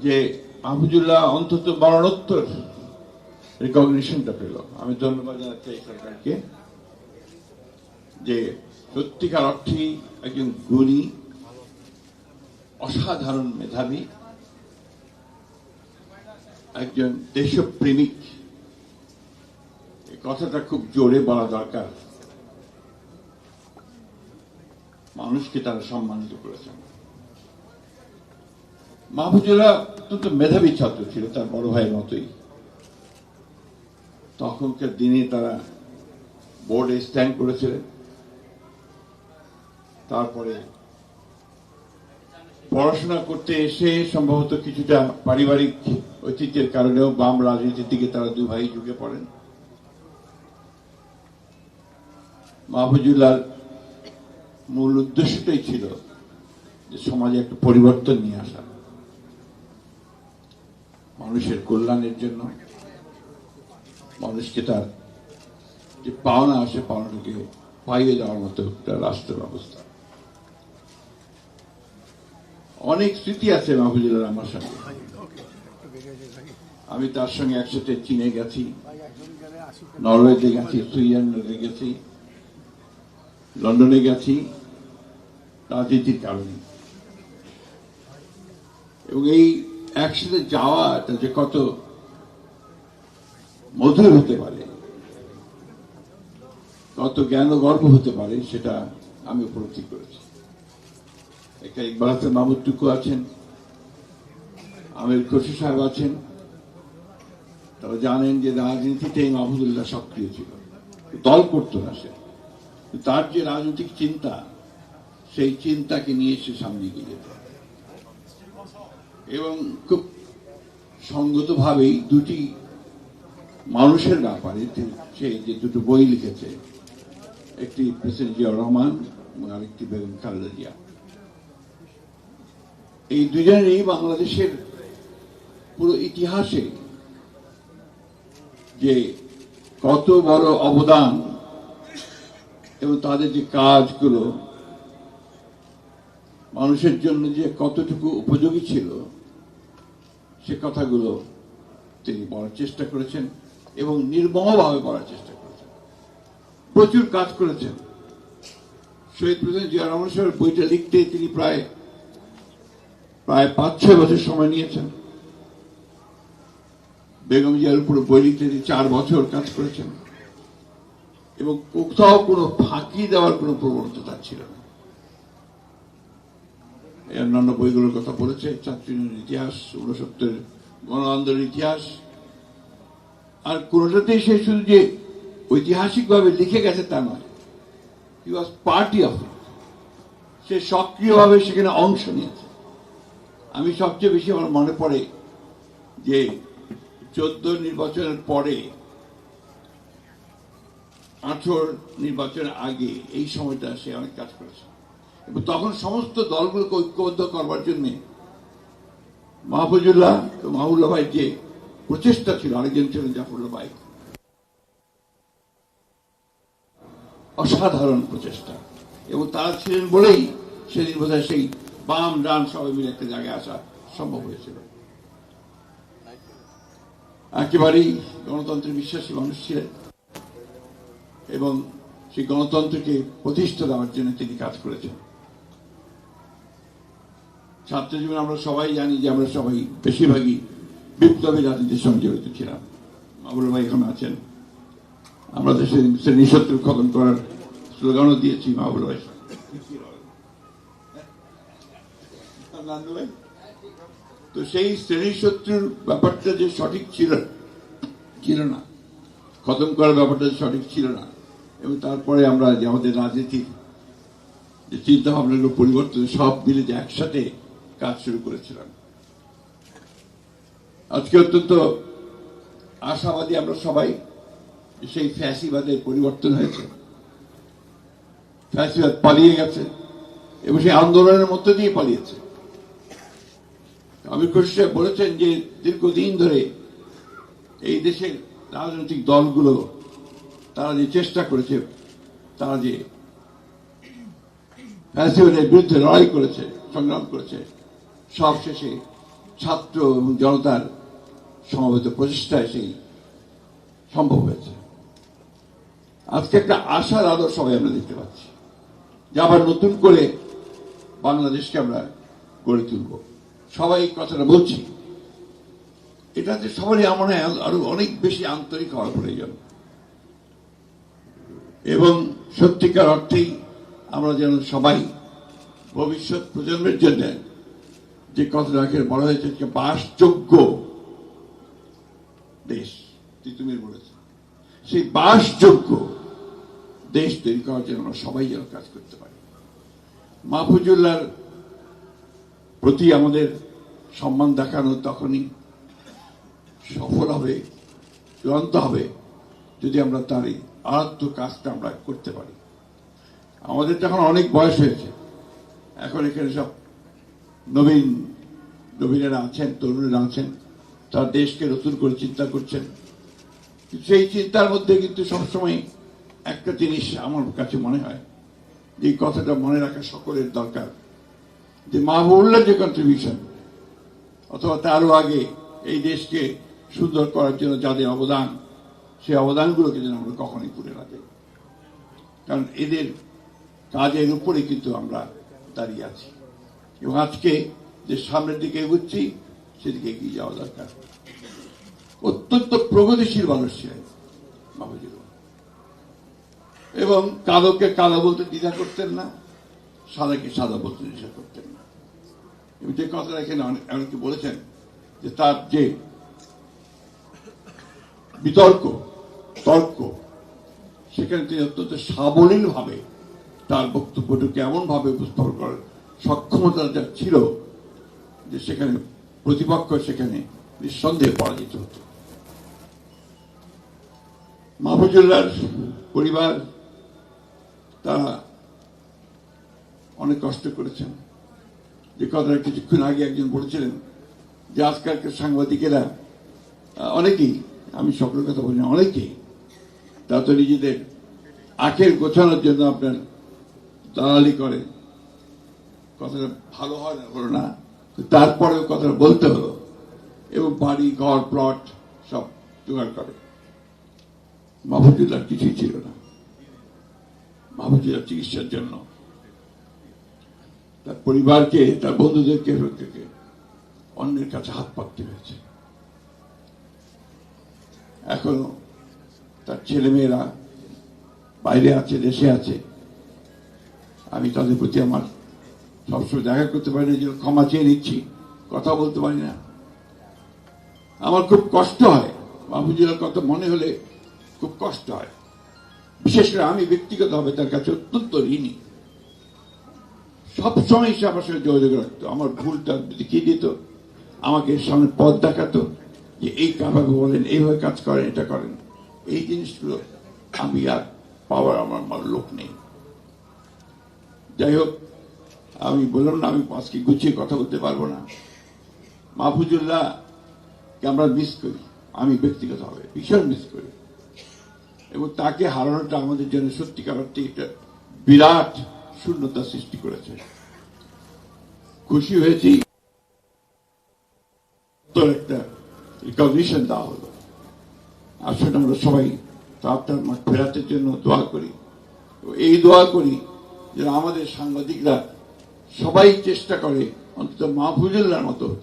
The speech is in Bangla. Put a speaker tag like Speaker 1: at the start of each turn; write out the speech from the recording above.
Speaker 1: যে মাহফুজুল্লাহ অন্তত মরণোত্তর রিকগনিশনটা পেল। আমি ধন্যবাদ জানাচ্ছি এই সরকারকে যে সত্যিকার অর্থেই একজন গুণী, অসাধারণ মেধাবী, একজন দেশপ্রেমিক, এই কথাটা খুব জোরে বলা দরকার। মানুষকে তারা সম্মানিত করেছেন। মাহফুজুল্লাহ অত্যন্ত মেধাবী ছাত্র ছিল, তার বড় ভাইয়ের মতোই। তখনকার দিনে তারা বোর্ডে স্ট্যান্ড করেছিলেন। তারপরে পড়াশোনা করতে এসে সম্ভবত কিছুটা পারিবারিক ঐতিহ্যের কারণেও বাম রাজনীতির দিকে তারা দুই ভাই ঝুঁকে পড়েন। মাহফুজুল্লাহর মূল উদ্দেশ্যটাই ছিল যে সমাজে একটা পরিবর্তন নিয়ে আসা, মানুষের কল্যাণের জন্য, মানুষকে তার যে পাওনা আসে পাওনাটাকে পাইয়ে দেওয়ার মতো একটা রাষ্ট্র ব্যবস্থা। অনেক স্মৃতি আছে মাহফুজুল্লাহর আমার সঙ্গে। আমি তার সঙ্গে একসাথে চীনে গেছি, নরওয়েতে গেছি, সুইজারল্যান্ডে গেছি, লন্ডনে গেছি রাজনীতির কারণে। এবং এই একসাথে যাওয়াটা যে কত মধুর হতে পারে, কত জ্ঞান ও গর্ব হতে পারে, সেটা আমি উপলব্ধি করেছি। একটা ইকবাল হাসান মাহমুদ টুকু আছেন, আমির খসরু সাহেব আছেন, তারা জানেন যে রাজনীতিতে মাহফুজুল্লাহ সক্রিয় ছিল, দল করতো না সে। তার যে রাজনৈতিক চিন্তা, সেই চিন্তাকে নিয়ে সে সামনে এগিয়ে যেত। এবং খুব সঙ্গতভাবেই দুটি মানুষের ব্যাপারে সে যে দুটো বই লিখেছে, একটি প্রেসিডেন্ট জিয়াউর রহমান এবং আরেকটি বেগম খালেদা জিয়া। এই দুজনেরই বাংলাদেশের পুরো ইতিহাসে যে কত বড় অবদান এবং তাদের যে কাজগুলো মানুষের জন্য যে কতটুকু উপযোগী ছিল, সে কথাগুলো তিনি বলার চেষ্টা করেছেন এবং নির্মমভাবে বলার চেষ্টা করেছেন। প্রচুর কাজ করেছেন। শহীদ প্রেসিডেন্ট জিয়া রহমান সাহেবের বইটা লিখতে তিনি প্রায় 5-6 বছর সময় নিয়েছেন। বেগম জিয়ার উপর বই লিখতে তিনি 4 বছর কাজ করেছেন এবং কোথাও কোনো ফাঁকি দেওয়ার কোনো প্রবণতা তার ছিল না। অন্যান্য বইগুলোর কথা বলেছে, ছাত্র ইউনিয়নের ইতিহাস, 69 গণ আন্দোলনের ইতিহাস, আর কোনটাতেই সে শুধু যে ঐতিহাসিকভাবে লিখে গেছে তা নয়, হি ওয়াজ পার্টি অফ ইট। সে সক্রিয়ভাবে সেখানে অংশ নিয়েছে। আমি সবচেয়ে বেশি আমার মনে পড়ে যে 14 নির্বাচনের পরে, 18 নির্বাচনের আগে এই সময়টা সে অনেক কাজ করেছে এবং তখন সমস্ত দলগুলোকে ঐক্যবদ্ধ করবার জন্য মাহফুজুল্লাহ ভাই যে প্রচেষ্টা ছিল, আরেকজন ছিলেন জাফরুল্লাহ ভাই, অসাধারণ প্রচেষ্টা। এবং তারা ছিলেন বলেই সেদিন বোধহয় সেই বাম ডান সবাই মিলে একটা জায়গায় আসা সম্ভব হয়েছিল। একেবারেই গণতন্ত্রে বিশ্বাসী মানুষ ছিলেন এবং সেই গণতন্ত্রকে প্রতিষ্ঠা দেওয়ার জন্য তিনি কাজ করেছেন। ছাত্র জীবনে আমরা সবাই জানি যে আমরা সবাই বেশিরভাগই বিপ্লবী রাজনীতির সঙ্গে জড়িত ছিলাম। মাহবুব ভাই এখন আছেন, আমরা তো শ্রেণী শত্রু খতম করার স্লোগানও দিয়েছি মাহবুব ভাই। তো সেই শ্রেণী শত্রুর ব্যাপারটা যে সঠিক ছিল না, খতম করার ব্যাপারটা সঠিক ছিল না, এবং তারপরে আমরা যে আমাদের রাজনীতির যে চিন্তা ভাবনাগুলো পরিবর্তন, সব মিলে যে একসাথে কাজ শুরু করেছিলাম। আজকে অত্যন্ত আশাবাদী আমরা সবাই, সেই ফ্যাসিবাদের পরিবর্তন হয়েছে, ফ্যাসিবাদ পালিয়ে গেছে এবং সেই আন্দোলনের মধ্য দিয়ে পালিয়েছে। আমির খসরু সাহেব বলেছেন যে দীর্ঘদিন ধরে এই দেশের রাজনৈতিক দলগুলো তারা যে চেষ্টা করেছে, তারা যে ফ্যাসিবাদের বিরুদ্ধে লড়াই করেছে, সংগ্রাম করেছে, সব শেষে ছাত্র এবং জনতার সমবেত প্রচেষ্টায় সেই সম্ভব হয়েছে। আজকে একটা আশার আলো সবাই আমরা দেখতে পাচ্ছি যে আবার নতুন করে বাংলাদেশকে আমরা গড়ে তুলব। সবাই এই কথাটা বলছি, এটাতে সবারই আমার আরো অনেক বেশি আন্তরিক হওয়ার প্রয়োজন এবং সত্যিকার অর্থেই আমরা যেন সবাই ভবিষ্যৎ প্রজন্মের জন্য যে কথাটাকে বলা হয়েছে বাসযোগ্য দেশ, তিতুমির বলেছে, সেই বাসযোগ্য দেশ তৈরি করার জন্য আমরা সবাই যেন কাজ করতে পারি। মাহফুজুল্লাহর প্রতি আমাদের সম্মান দেখানো তখনই সফল হবে, চূড়ান্ত হবে যদি আমরা তার এই আরাধ্য কাজটা আমরা করতে পারি। আমাদের তো এখন অনেক বয়স হয়েছে, এখন এখানে সব নবীনেরা আছেন, তরুণেরা আছেন, তার দেশকে নতুন করে চিন্তা করছেন। সেই চিন্তার মধ্যে কিন্তু সবসময় একটা জিনিস আমার কাছে মনে হয়, যে কথাটা মনে রাখা সকলের দরকার, যে মাহবুবুল্লাহ যে কন্ট্রিবিউশন অথবা তারও আগে এই দেশকে সুন্দর করার জন্য যাদের অবদান, সেই অবদানগুলোকে যেন আমরা কখনোই ভুলে না যাই। কারণ এদের কাজের উপরে কিন্তু আমরা দাঁড়িয়ে আছি এবং আজকে যে সামনের দিকে এগুচ্ছি সেদিকে এগিয়ে যাওয়া দরকার। অত্যন্ত প্রগতিশীল মানুষ ছিলেন মাহফুজুল্লাহ এবং কালোকে কালো বলতে দ্বিধা করতেন না, সাদাকে সাদা বলতে দ্বিধা করতেন না। এবং যে কথাটা এখানে অনেকে বলেছেন যে তার যে তর্ক সেখানে তিনি অত্যন্ত সাবলীল ভাবে তার বক্তব্যটাকে এমন ভাবে উপস্থাপন করার সক্ষমতা যা ছিল যে সেখানে প্রতিপক্ষ সেখানে নিঃসন্দেহে পরাজিত হতো। মাহফুজুল্লাহর পরিবার তারা অনেক কষ্ট করেছেন। যে কথাটা কিছুক্ষণ আগে একজন বলেছিলেন যে আজকালকার সাংবাদিকেরা অনেকেই, আমি সকলের কথা বলি না, অনেকেই তা তো নিজেদের আখের গোছানোর জন্য আপনার দালালি করে। কথাটা ভালো হয় না, হলো না, তারপরেও কথাটা বলতে হলো এবং বাড়ি ঘর প্লট সব জোগাড় করে। মাহফুজুল্লাহর কিছুই ছিল না। মাহফুজুল্লাহর চিকিৎসার জন্য তার পরিবারকে, তার বন্ধুদেরকে অন্যের কাছে হাত পাততে হয়েছে। এখনো তার ছেলেমেয়েরা বাইরে আছে, দেশে আছে। আমি তাদের প্রতি আমার সবসময় দেখা করতে পারি না, যেন ক্ষমা চেয়ে নিচ্ছি, কথা বলতে পারি না। আমার খুব কষ্ট হয়, মাহফুজুল্লাহর কথা মনে হলে খুব কষ্ট হয়। বিশেষ করে আমি ব্যক্তিগতভাবে তার কাছে অত্যন্ত ঋণী। সবসময় সে আমার সঙ্গে যোগাযোগ রাখতো, আমার ভুলটা দেখিয়ে দিত, আমাকে সামনে পথ দেখাতো যে এই কাভাবে বলেন, এইভাবে কাজ করেন, এটা করেন। এই জিনিসগুলো আমি আর পাওয়ার আমার লোক নেই। যাই হোক, আমি বললাম না আমি আজকে গুছিয়ে কথা বলতে পারবো না। মাহফুজুল্লাহকে আমরা মিস করি, আমি ব্যক্তিগতভাবে ভীষণ মিস করি এবং তাকে হারানোটা আমাদের জন্য সত্যিকার অর্থে একটা বিরাট শূন্যতা সৃষ্টি করেছে। খুশি হয়েছি একটা রিকগনিশন দেওয়া হলো। আসলে আমরা সবাই তার ফেরাতের জন্য দোয়া করি। এই দোয়া করি যে আমাদের সাংবাদিকরা সবাই চেষ্টা করে অন্তত মাহফুজুল্লাহর মতো হতে।